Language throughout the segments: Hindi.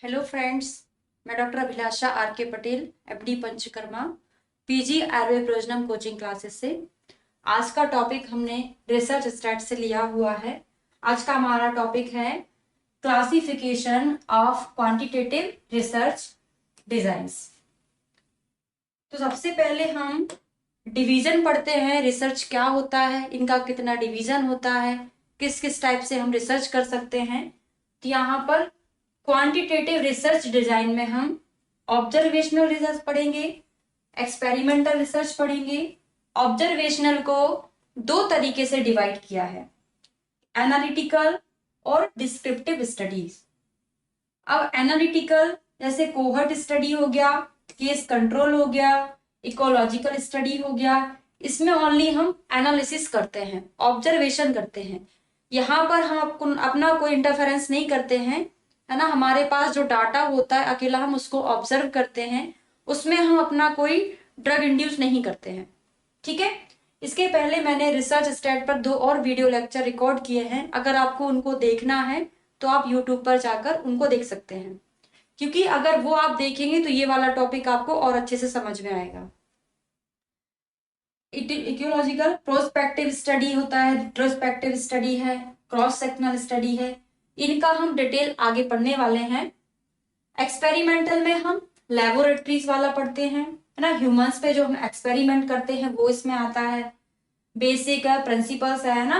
हेलो फ्रेंड्स, मैं doctor Abhilasha R K Patel, FD Panchakarma, PG Ayurveda Prayojanam coaching classes से। आज का टॉपिक हमने रिसर्च स्टैट से लिया हुआ है। आज का हमारा टॉपिक है classification of quantitative research designs. तो सबसे पहले हम डिवीजन पढ़ते हैं। रिसर्च क्या होता है, इनका कितना डिवीजन होता है, किस किस टाइप से हम रिसर्च कर सकते हैं। तो यहाँ पर क्वांटिटेटिव रिसर्च डिजाइन में हम ऑब्जर्वेशनल रिसर्च पढ़ेंगे, एक्सपेरिमेंटल रिसर्च पढ़ेंगे। ऑब्जर्वेशनल को दो तरीके से डिवाइड किया है, एनालिटिकल और डिस्क्रिप्टिव स्टडीज। अब एनालिटिकल जैसे कोहर्ट स्टडी हो गया, केस कंट्रोल हो गया, इकोलॉजिकल स्टडी हो गया, इसमें ओनली हम एनालिसिस करते हैं, ऑब्जर्वेशन करते हैं। यहाँ पर हम अपना कोई इंटरफेरेंस नहीं करते हैं, है ना। हमारे पास जो डाटा होता है अकेला हम उसको ऑब्जर्व करते हैं, उसमें हम अपना कोई ड्रग इंड्यूस नहीं करते हैं। ठीक है। इसके पहले मैंने रिसर्च स्टैट पर 2 और वीडियो लेक्चर रिकॉर्ड किए हैं। अगर आपको उनको देखना है तो आप यूट्यूब पर जाकर उनको देख सकते हैं, क्योंकि अगर वो आप देखेंगे तो ये वाला टॉपिक आपको और अच्छे से समझ में आएगा। इकोलॉजिकल प्रोस्पेक्टिव स्टडी होता है, रिट्रोस्पेक्टिव स्टडी है, क्रॉस सेक्शनल स्टडी है। इनका हम डिटेल आगे पढ़ने वाले हैं। एक्सपेरिमेंटल में हम लेबोरेटरीज वाला पढ़ते हैं, है ना। ह्यूमंस पे जो हम एक्सपेरिमेंट करते हैं वो इसमें आता है। बेसिक है, प्रिंसिपल्स है ना।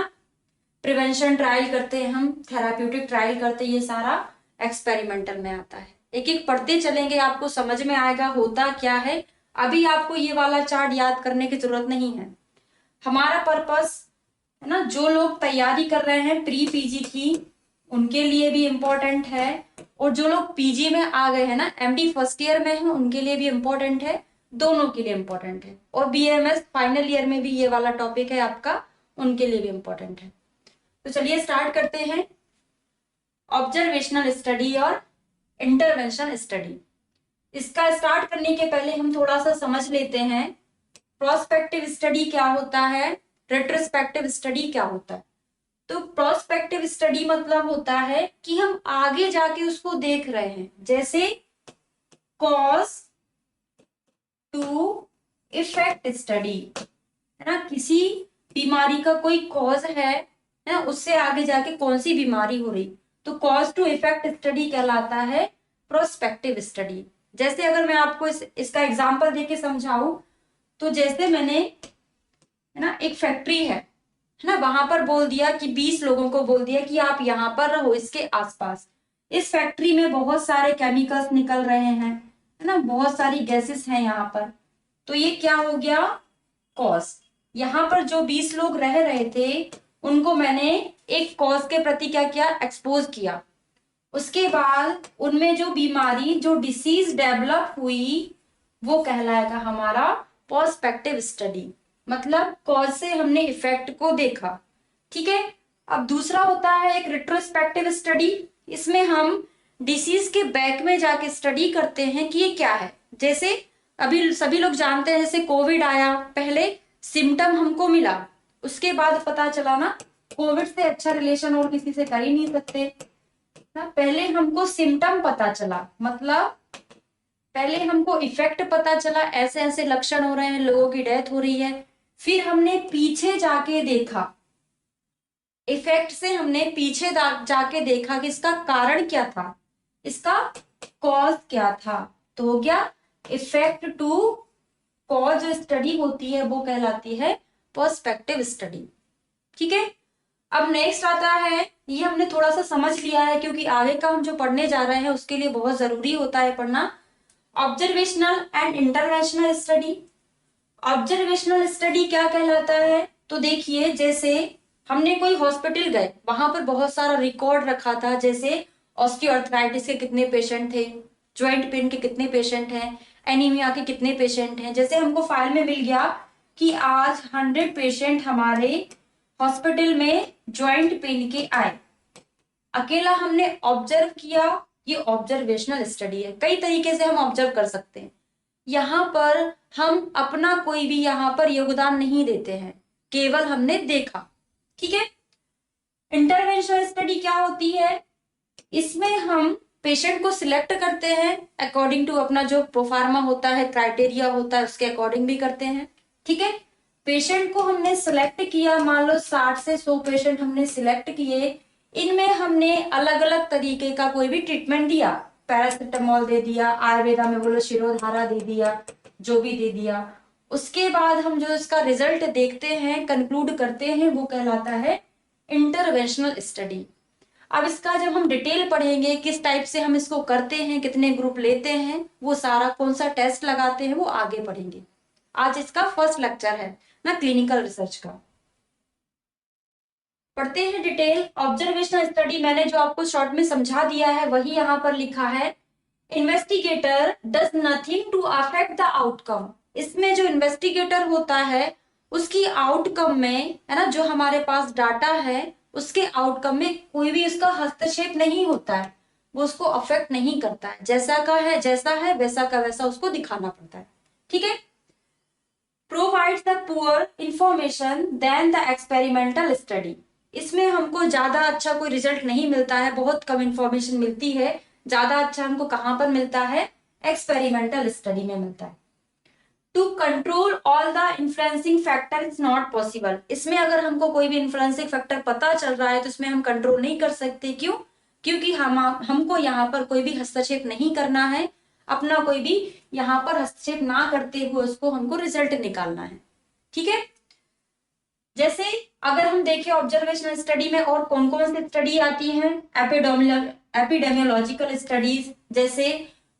प्रिवेंशन ट्रायल करते हैं हम, थेराप्यूटिक ट्रायल करते हैं, ये सारा एक्सपेरिमेंटल में आता है। एक एक पढ़ते चलेंगे, आपको समझ में आएगा होता क्या है। अभी आपको ये वाला चार्ट याद करने की जरूरत नहीं है। हमारा पर्पस, है ना, जो लोग तैयारी कर रहे हैं प्री पीजी की उनके लिए भी इम्पोर्टेंट है, और जो लोग पीजी में आ गए हैं ना, एमडी फर्स्ट ईयर में है, उनके लिए भी इम्पोर्टेंट है, दोनों के लिए इम्पोर्टेंट है। और बीएमएस फाइनल ईयर में भी ये वाला टॉपिक है आपका, उनके लिए भी इम्पोर्टेंट है। तो चलिए स्टार्ट करते हैं। ऑब्जर्वेशनल स्टडी और इंटरवेंशन स्टडी। इसका स्टार्ट करने के पहले हम थोड़ा सा समझ लेते हैं प्रोस्पेक्टिव स्टडी क्या होता है, रेट्रोस्पेक्टिव स्टडी क्या होता है। तो प्रोस्पेक्टिव स्टडी मतलब होता है कि हम आगे जाके उसको देख रहे हैं, जैसे कॉज टू इफेक्ट स्टडी, है ना। किसी बीमारी का कोई कॉज है ना, उससे आगे जाके कौन सी बीमारी हो रही, तो कॉज टू इफेक्ट स्टडी कहलाता है प्रोस्पेक्टिव स्टडी। जैसे अगर मैं आपको इसका एग्जांपल देके समझाऊं, तो जैसे मैंने, है ना, एक फैक्ट्री है ना, वहां पर बोल दिया कि 20 लोगों को बोल दिया कि आप यहाँ पर रहो, इसके आसपास। इस फैक्ट्री में बहुत सारे केमिकल्स निकल रहे हैं, है ना, बहुत सारी गैसेस हैं यहाँ पर। तो ये क्या हो गया, कॉज। यहाँ पर जो 20 लोग रह रहे थे उनको मैंने एक कॉज के प्रति क्या किया, एक्सपोज किया। उसके बाद उनमें जो बीमारी, जो डिसीज डेवलप हुई, वो कहलाएगा हमारा पर्सपेक्टिव स्टडी। मतलब कॉज से हमने इफेक्ट को देखा। ठीक है। अब दूसरा होता है एक रिट्रोस्पेक्टिव स्टडी। इसमें हम डिसीज के बैक में जाके स्टडी करते हैं कि ये क्या है। जैसे अभी सभी लोग जानते हैं, जैसे कोविड आया, पहले सिम्टम हमको मिला, उसके बाद पता चला ना कोविड से अच्छा रिलेशन और किसी से कर ही नहीं सकते ना। पहले हमको सिम्टम पता चला, मतलब पहले हमको इफेक्ट पता चला, ऐसे ऐसे लक्षण हो रहे हैं, लोगों की डेथ हो रही है। फिर हमने पीछे जाके देखा, इफेक्ट से हमने पीछे जाके देखा कि इसका कारण क्या था, इसका कॉज क्या था। तो हो गया इफेक्ट टू कॉज स्टडी होती है, वो कहलाती है पर्सपेक्टिव स्टडी। ठीक है। अब नेक्स्ट आता है, ये हमने थोड़ा सा समझ लिया है क्योंकि आगे का हम जो पढ़ने जा रहे हैं उसके लिए बहुत जरूरी होता है पढ़ना। Observational and interventional study. Observational study क्या कहलाता है, तो देखिए जैसे हमने कोई हॉस्पिटल गए, वहां पर बहुत सारा रिकॉर्ड रखा था, जैसे ऑस्टियोआर्थराइटिस के कितने पेशेंट थे, ज्वाइंट पेन के कितने पेशेंट हैं, एनीमिया के कितने पेशेंट हैं। जैसे हमको फाइल में मिल गया कि आज 100 पेशेंट हमारे हॉस्पिटल में ज्वाइंट पेन के आए, अकेला हमने ऑब्जर्व किया, ये ऑब्जर्वेशनल स्टडी है। कई तरीके से हम ऑब्जर्व कर सकते हैं। यहाँ पर हम अपना कोई भी यहाँ पर योगदान नहीं देते हैं, केवल हमने देखा। ठीक है। इंटरवेंशनल स्टडी क्या होती है, इसमें हम पेशेंट को सिलेक्ट करते हैं अकॉर्डिंग टू अपना जो प्रोफार्मा होता है, क्राइटेरिया होता है, उसके अकॉर्डिंग भी करते हैं। ठीक है, पेशेंट को हमने सिलेक्ट किया, मान लो 60 से 100 पेशेंट हमने सिलेक्ट किए, इनमें हमने अलग अलग तरीके का कोई भी ट्रीटमेंट दिया, पैरासिटामोल दे दिया, आयुर्वेदा में बोलो शिरोधारा दे दिया, जो भी दे दिया। उसके बाद हम जो इसका रिजल्ट देखते हैं, कंक्लूड करते हैं, वो कहलाता है इंटरवेंशनल स्टडी। अब इसका जब हम डिटेल पढ़ेंगे, किस टाइप से हम इसको करते हैं, कितने ग्रुप लेते हैं, वो सारा कौन सा टेस्ट लगाते हैं, वो आगे पढ़ेंगे। आज इसका फर्स्ट लेक्चर है ना क्लिनिकल रिसर्च का। पढ़ते हैं डिटेल। ऑब्जर्वेशनल स्टडी मैंने जो आपको शॉर्ट में समझा दिया है वही यहाँ पर लिखा है। Investigator does nothing to affect the outcome. इसमें जो इन्वेस्टिगेटर होता है उसकी आउटकम में, है ना, जो हमारे पास डाटा है उसके आउटकम में कोई भी उसका हस्तक्षेप नहीं होता है, वो उसको अफेक्ट नहीं करता है, जैसा का है जैसा है वैसा का वैसा उसको दिखाना पड़ता है। ठीक है, provides the poor information then the experimental study. इसमें हमको ज्यादा अच्छा कोई रिजल्ट नहीं मिलता है, बहुत कम इंफॉर्मेशन मिलती है। ज्यादा अच्छा हमको कहां पर मिलता है, एक्सपेरिमेंटल स्टडी में मिलता है। To control all the influencing factor is not possible. इसमें अगर हमको कोई भी इन्फ्लुएंसिंग फैक्टर पता चल रहा है तो इसमें हम कंट्रोल नहीं कर सकते। क्यों? क्योंकि हमको यहाँ पर कोई भी हस्तक्षेप नहीं करना है, अपना कोई भी यहाँ पर हस्तक्षेप ना करते हुए उसको हमको रिजल्ट निकालना है। ठीक है, जैसे अगर हम देखें ऑब्जर्वेशनल स्टडी में और कौन कौन सी स्टडी आती हैं, एपिडेमियोलॉजिकल स्टडीज, जैसे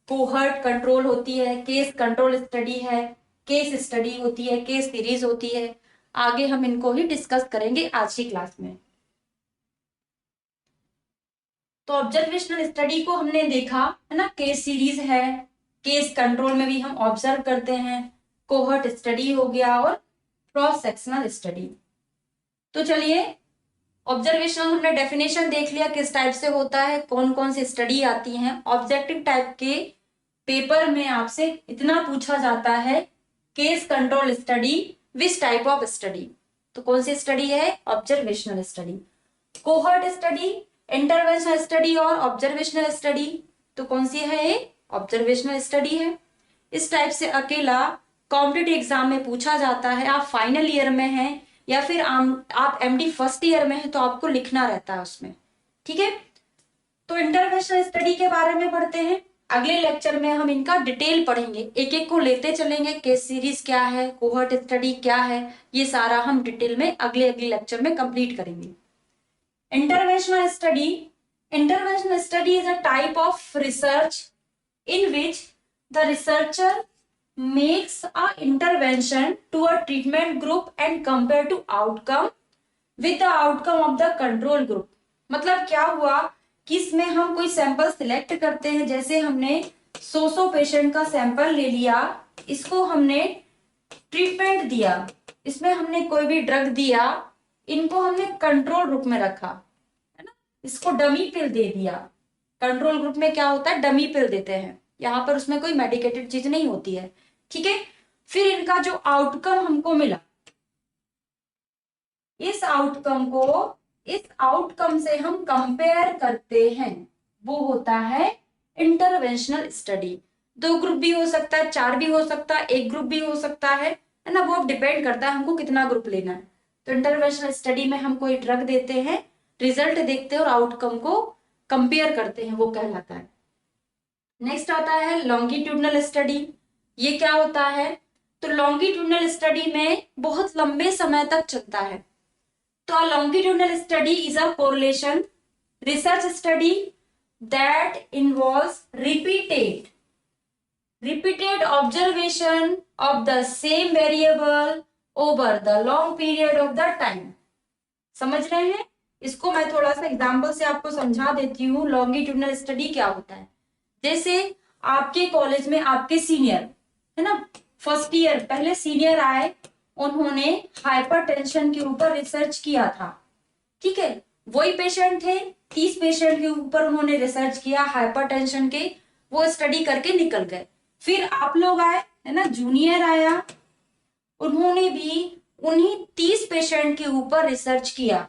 कोहर्ट कंट्रोल होती है, केस कंट्रोल स्टडी है, केस स्टडी होती है, केस सीरीज होती है। आगे हम इनको ही डिस्कस करेंगे आज की क्लास में। तो ऑब्जर्वेशनल स्टडी को हमने देखा है ना, केस सीरीज है, केस कंट्रोल में भी हम ऑब्जर्व करते हैं, कोहर्ट स्टडी हो गया और क्रॉस सेक्शनल स्टडी। तो चलिए, ऑब्जर्वेशनल हमने डेफिनेशन देख लिया किस टाइप से होता है, कौन कौन सी स्टडी आती हैं। ऑब्जेक्टिव टाइप के पेपर में आपसे इतना पूछा जाता है, case control study which type of study. तो कौन सी स्टडी है, observational study. Cohort study, interventional study और ऑब्जर्वेशनल स्टडी। तो कौन सी है ये, ऑब्जर्वेशनल स्टडी है। इस टाइप से अकेला कॉम्पिटिटिव एग्जाम में पूछा जाता है। आप फाइनल ईयर में हैं या फिर आप एमडी फर्स्ट ईयर में है तो आपको लिखना रहता है उसमें। ठीक है, तो इंटरवेंशनल स्टडी के बारे में पढ़ते हैं। अगले लेक्चर में हम इनका डिटेल पढ़ेंगे, एक एक को लेते चलेंगे, केस सीरीज क्या है, कोहर्ट स्टडी क्या है, ये सारा हम डिटेल में अगले लेक्चर में कंप्लीट करेंगे। Interventional study, interventional study is a type of research in which the researcher makes a intervention to a treatment group and compare to outcome with the outcome of the control group। मतलब क्या हुआ कि इसमें हम कोई सैंपल सिलेक्ट करते हैं, जैसे हमने 100 पेशेंट का सैंपल ले लिया, इसको हमने ट्रीटमेंट दिया, इसमें हमने कोई भी ड्रग दिया, इनको हमने कंट्रोल ग्रुप में रखा, है ना, इसको डमी पिल दे दिया। कंट्रोल ग्रुप में क्या होता है, डमी पिल देते हैं, यहाँ पर उसमें कोई मेडिकेटेड चीज नहीं होती है। ठीक है, फिर इनका जो आउटकम हमको मिला, इस आउटकम से हम कंपेयर करते हैं, वो होता है इंटरवेंशनल स्टडी। 2 ग्रुप भी हो सकता है, 4 भी हो सकता है, 1 ग्रुप भी हो सकता है ना, वो डिपेंड करता है हमको कितना ग्रुप लेना है। तो इंटरवेंशनल स्टडी में हम कोई ड्रग देते हैं, रिजल्ट देखते हैं और आउटकम को कंपेयर करते हैं, वो कहलाता है। नेक्स्ट आता है लॉन्गिट्यूडनल स्टडी। ये क्या होता है, तो लॉन्गिट्यूडनल स्टडी में बहुत लंबे समय तक चलता है। तो longitudinal study is a correlation research study that involves repeated observation of the same variable over the long period of the time। समझ रहे हैं? इसको मैं थोड़ा सा एग्जाम्पल से आपको समझा देती हूँ। लॉन्गिट्यूडनल स्टडी क्या होता है, जैसे आपके कॉलेज में आपके सीनियर है ना, फर्स्ट ईयर पहले सीनियर आए, उन्होंने हाइपरटेंशन के ऊपर रिसर्च किया था। ठीक है, वही पेशेंट थे, 30 पेशेंट के ऊपर उन्होंने रिसर्च किया हाइपरटेंशन के, वो स्टडी करके निकल गए। फिर आप लोग आए, है ना, जूनियर आया, उन्होंने भी उन्हीं 30 पेशेंट के ऊपर रिसर्च किया।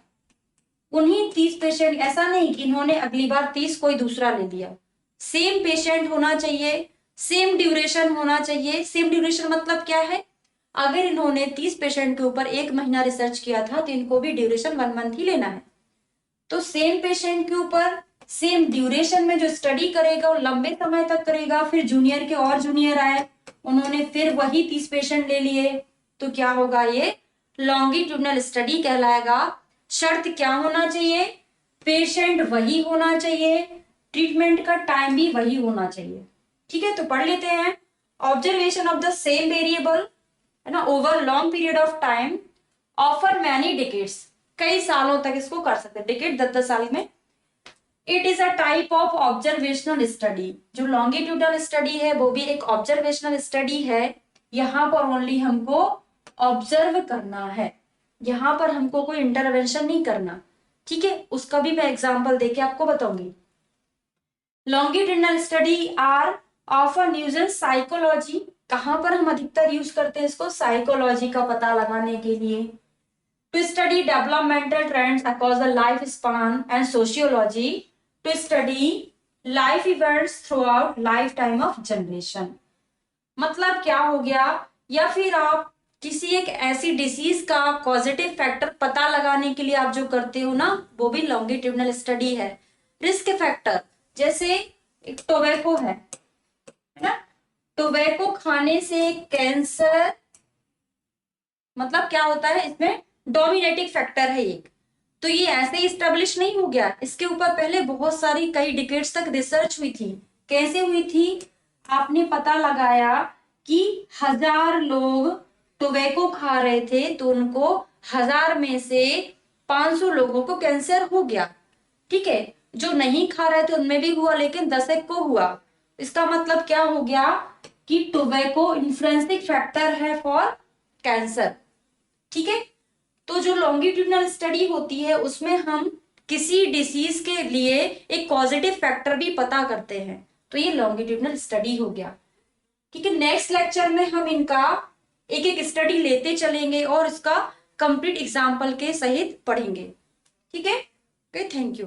उन्हीं 30 पेशेंट, ऐसा नहीं कि इन्होंने अगली बार 30 कोई दूसरा ले लिया, सेम पेशेंट होना चाहिए, सेम ड्यूरेशन होना चाहिए। सेम ड्यूरेशन मतलब क्या है, अगर इन्होंने 30 पेशेंट के ऊपर 1 महीना रिसर्च किया था तो इनको भी ड्यूरेशन 1 मंथ ही लेना है। तो सेम पेशेंट के ऊपर सेम ड्यूरेशन में जो स्टडी करेगा वो लंबे समय तक करेगा। फिर जूनियर के और जूनियर आए, उन्होंने फिर वही 30 पेशेंट ले लिए, तो क्या होगा, ये लॉन्गिट्यूडनल स्टडी कहलाएगा। शर्त क्या होना चाहिए, पेशेंट वही होना चाहिए, ट्रीटमेंट का टाइम भी वही होना चाहिए। ठीक है, तो पढ़ लेते हैं। Observation of the same variable, है ना, over long period of time offer many decades, कई सालों तक इसको कर सकते हैं, डिकेट 10-10 साल में। It is a type of observational study. जो लॉन्गिट्यूडनल स्टडी है वो भी एक ऑब्जर्वेशनल स्टडी है। यहां पर ओनली हमको ऑब्जर्व करना है, यहां पर हमको कोई इंटरवेंशन नहीं करना। ठीक है, उसका भी मैं एग्जांपल देके आपको बताऊंगी। Longitudinal study are often use in psychology, कहां पर हम अधिकतर यूज करते हैं इसको, साइकोलॉजी का पता लगाने के लिए। To study developmental trends across the life span and sociology, to study life events throughout lifetime of generation. मतलब क्या हो गया, या फिर आप किसी एक ऐसी डिसीज का पॉजिटिव फैक्टर पता लगाने के लिए आप जो करते हो ना, वो भी लॉन्गिट्यूडनल स्टडी है। रिस्क फैक्टर, जैसे एक टोबैको है ना, टोबैको खाने से कैंसर, मतलब क्या होता है, इसमें डोमिनेटिंग फैक्टर है एक। तो ये ऐसे ही स्टेब्लिश नहीं हो गया, इसके ऊपर पहले बहुत सारी कई डिकेड्स तक रिसर्च हुई थी। कैसे हुई थी, आपने पता लगाया कि 1000 लोग टोबैको खा रहे थे तो उनको 1000 में से 500 लोगों को कैंसर हो गया। ठीक है, जो नहीं खा रहे थे उनमें भी हुआ, लेकिन 10 को हुआ। इसका मतलब क्या हो गया कि टोबैको इन्फ्लुएंसिंग फैक्टर है फॉर कैंसर। ठीक है, तो जो लॉन्गिट्यूडनल स्टडी होती है उसमें हम किसी डिसीज के लिए एक पॉजिटिव फैक्टर भी पता करते हैं, तो ये लॉन्गिट्यूडनल स्टडी हो गया। ठीक है, नेक्स्ट लेक्चर में हम इनका एक एक स्टडी लेते चलेंगे और इसका कंप्लीट एग्जाम्पल के सहित पढ़ेंगे। ठीक है, ओके, थैंक यू।